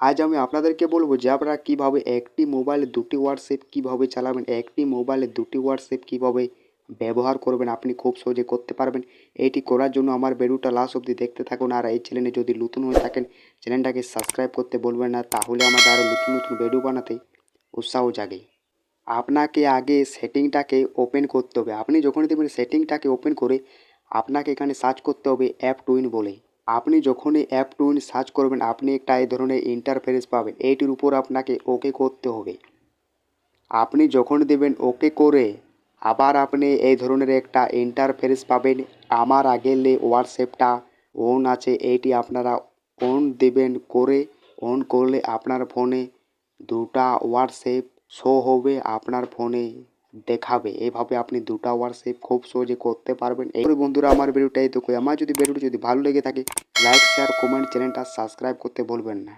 আজ আমি আপনাদেরকে বলবো যে আপনারা কীভাবে একটি মোবাইলে দুটি হোয়াটসঅ্যাপ কীভাবে চালাবেন, একটি মোবাইলে দুটি হোয়াটসঅ্যাপ কীভাবে ব্যবহার করবেন, আপনি খুব সহজে করতে পারবেন। এটি করার জন্য আমার ভিডিওটা লাস্ট অবধি দেখতে থাকুন। আর এই চ্যানেলে যদি নতুন হয়ে থাকেন, চ্যানেলটাকে সাবস্ক্রাইব করতে বলবেন না, তাহলে আমাদের আরও নতুন নতুন ভিডিও বানাতে উৎসাহ জাগে। আপনাকে আগে সেটিংটাকে ওপেন করতে হবে। আপনি যখনই দেখবেন সেটিংটাকে ওপেন করে আপনাকে এখানে সার্চ করতে হবে অ্যাপ টুইন বলে। আপনি যখনই অ্যাপ টুইন সার্চ করবেন আপনি একটা এই ধরনের ইন্টারফেস পাবেন। এইটির উপর আপনাকে ওকে করতে হবে। আপনি যখন দেবেন ওকে করে আবার আপনি এই ধরনের একটা ইন্টারফেস পাবেন। আমার আগের হোয়াটসঅ্যাপটা অন আছে, এইটি আপনারা অন দেবেন। করে অন করলে আপনার ফোনে দুটা হোয়াটসঅ্যাপ শো হবে, আপনার ফোনে দেখাবে। এভাবে আপনি দুটা হোয়াটসঅ্যাপ খুব সহজে করতে পারবেন। এই বন্ধুরা আমার ভিডিওটা এইটুকুই। আমার যদি ভিডিওটি ভালো লেগে থাকে লাইক শেয়ার কমেন্ট চ্যানেলটা সাবস্ক্রাইব করতে ভুলবেন না।